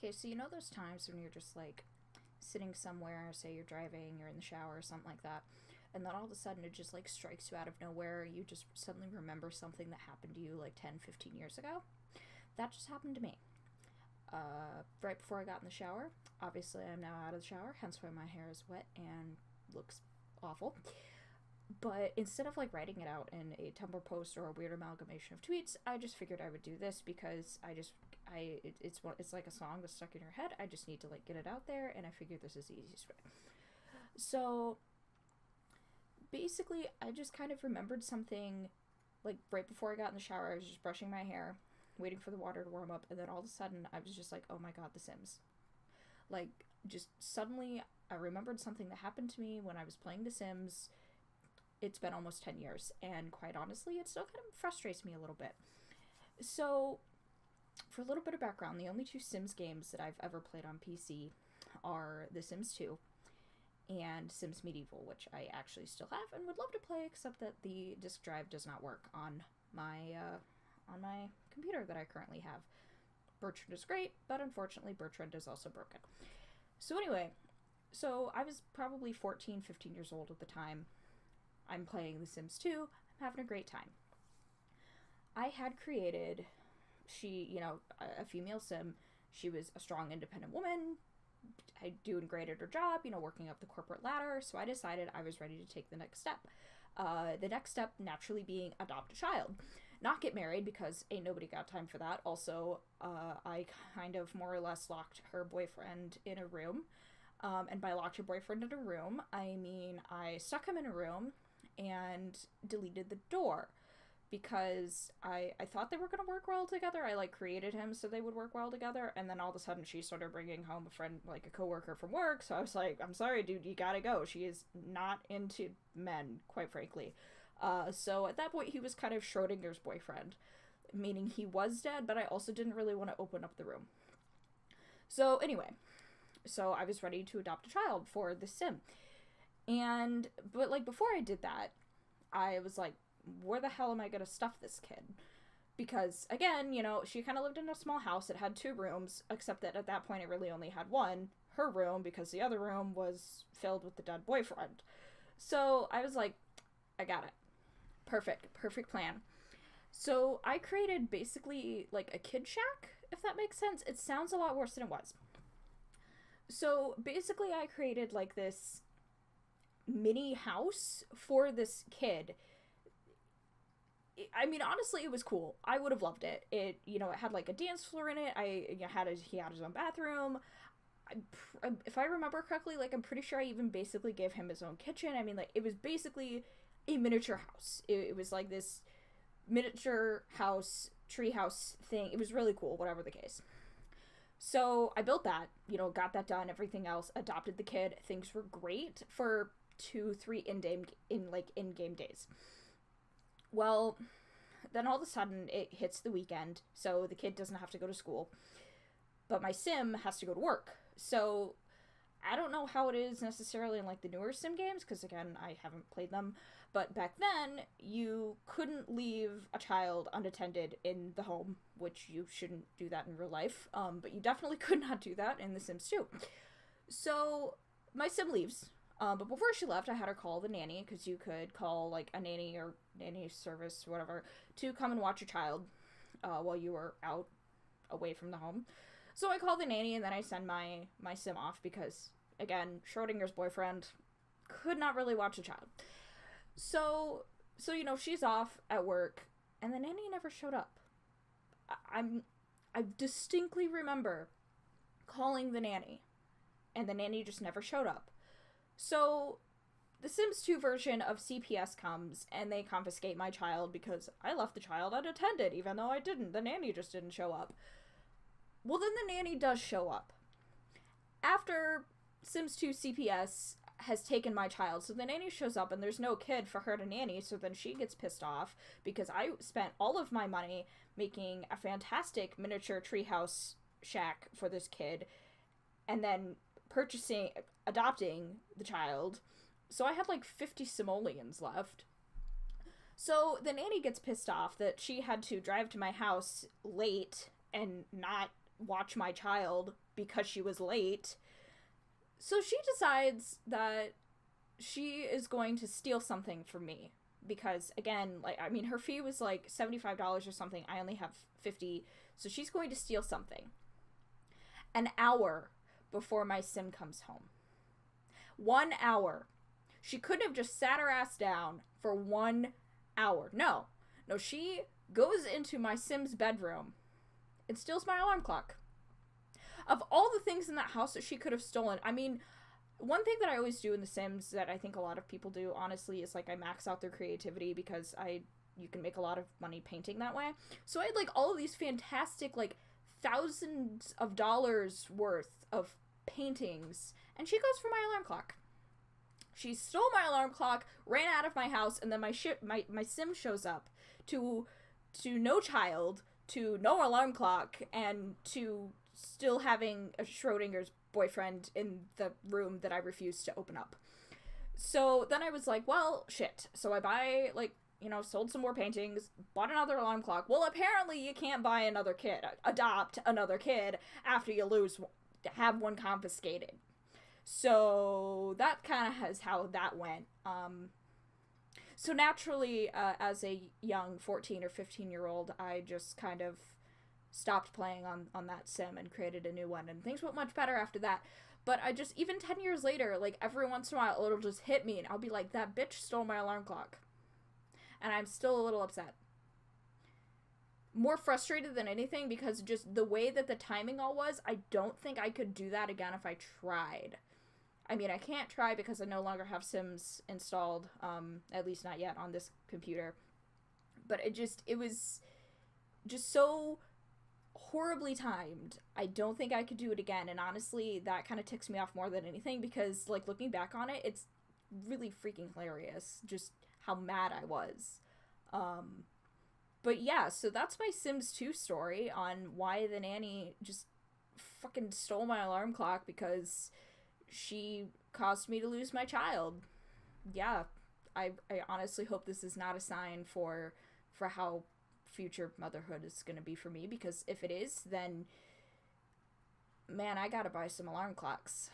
Okay, so you know those times when you're just like sitting somewhere, say you're driving, you're in the shower or something like that, and then all of a sudden it just like strikes you out of nowhere. You just suddenly remember something that happened to you like 10, 15 years ago. That just happened to me. Right before I got in the shower. Obviously, I'm now out of the shower, hence why my hair is wet and looks awful. But instead of like writing it out in a Tumblr post or a weird amalgamation of tweets, I just figured I would do this because it's like a song that's stuck in your head. I just need to like get it out there, and I figured this is the easiest way. So basically, I just kind of remembered something like right before I got in the shower. I was just brushing my hair, waiting for the water to warm up, and then all of a sudden I was just like, oh my god, The Sims. Like, just suddenly I remembered something that happened to me when I was playing The Sims. It's been almost 10 years, and quite honestly, it still kind of frustrates me a little bit. So, for a little bit of background, the only two Sims games that I've ever played on PC are The Sims 2 and Sims Medieval, which I actually still have and would love to play, except that the disk drive does not work on my computer that I currently have. Bertrand is great, but unfortunately Bertrand is also broken. So anyway, so I was probably 14, 15 years old at the time. I'm playing The Sims 2. I'm having a great time. I had created, a female sim. She was a strong, independent woman, doing great at her job, working up the corporate ladder. So I decided I was ready to take the next step. The next step naturally being adopt a child. Not get married, because ain't nobody got time for that. Also, I kind of more or less locked her boyfriend in a room. And by locked your boyfriend in a room, I mean I stuck him in a room and deleted the door, because I thought they were going to work well together. I created him so they would work well together, and then all of a sudden she started bringing home a friend, like a coworker from work. So I was like, I'm sorry, dude, you gotta go. She is not into men, quite frankly. So at that point he was kind of Schrodinger's boyfriend, meaning he was dead, but I also didn't really want to open up the room. So anyway, so I was ready to adopt a child for the sim. But before I did that, I was like, where the hell am I gonna stuff this kid? Because, again, she kind of lived in a small house. It had 2 rooms, except that at that point it really only had one, her room, because the other room was filled with the dead boyfriend. So I was like, I got it. Perfect plan. So I created basically a kid shack, if that makes sense. It sounds a lot worse than it was. So basically I created this mini house for this kid. I mean, honestly, it was cool. I would have loved it. It had a dance floor in it. He had his own bathroom. If I remember correctly, I'm pretty sure I even basically gave him his own kitchen. I mean, it was basically a miniature house. It was this miniature house, tree house thing. It was really cool, whatever the case. So I built that, got that done, everything else, adopted the kid. Things were great for 2-3 in-game days. Well, then all of a sudden it hits the weekend, so the kid doesn't have to go to school, but my sim has to go to work. So I don't know how it is necessarily in the newer sim games, because again, I haven't played them, but back then you couldn't leave a child unattended in the home, which you shouldn't do that in real life, but you definitely could not do that in The Sims 2. So my sim leaves. But before she left, I had her call the nanny, because you could call a nanny or nanny service, whatever, to come and watch your child while you were out away from the home. So I called the nanny, and then I send my sim off, because again, Schrodinger's boyfriend could not really watch a child. So she's off at work, and the nanny never showed up. I distinctly remember calling the nanny, and the nanny just never showed up. So the Sims 2 version of CPS comes, and they confiscate my child because I left the child unattended, even though I didn't. The nanny just didn't show up. Well, then the nanny does show up. After Sims 2 CPS has taken my child, so the nanny shows up, and there's no kid for her to nanny, so then she gets pissed off because I spent all of my money making a fantastic miniature treehouse shack for this kid, and then adopting the child. So I had 50 simoleons left. So the nanny gets pissed off that she had to drive to my house late and not watch my child because she was late. So she decides that she is going to steal something from me. Because, again, like, I mean, her fee was like $75 or something. I only have $50. So she's going to steal something. An hour before my sim comes home. 1 hour. She couldn't have just sat her ass down for 1 hour. No, she goes into my sim's bedroom and steals my alarm clock. Of all the things in that house that she could have stolen, I mean, one thing that I always do in The Sims that I think a lot of people do, honestly, is, like, I max out their creativity because you can make a lot of money painting that way. So I had, like, all of these fantastic, like, thousands of dollars worth of paintings, and she goes for my alarm clock. She stole my alarm clock, ran out of my house, and then my sim shows up to no child, to no alarm clock, and to still having a Schrodinger's boyfriend in the room that I refused to open up. So then I was like, well, shit. So I buy, like, sold some more paintings, bought another alarm clock. Well, apparently you can't buy another kid, adopt another kid after you have one confiscated. So that kind of is how that went. So naturally, as a young 14 or 15-year-old, I just kind of stopped playing on that sim and created a new one, and things went much better after that. But I just, even 10 years later, like, every once in a while, it'll just hit me, and I'll be like, that bitch stole my alarm clock. And I'm still a little upset. More frustrated than anything, because just the way that the timing all was, I don't think I could do that again if I tried. I mean, I can't try because I no longer have Sims installed, at least not yet, on this computer. But it was just so horribly timed. I don't think I could do it again, and honestly, that kind of ticks me off more than anything, because, like, looking back on it, it's really freaking hilarious, just how mad I was. But yeah, so that's my Sims 2 story on why the nanny just fucking stole my alarm clock because she caused me to lose my child. Yeah, I honestly hope this is not a sign for how future motherhood is going to be for me, because if it is, then, man, I gotta buy some alarm clocks.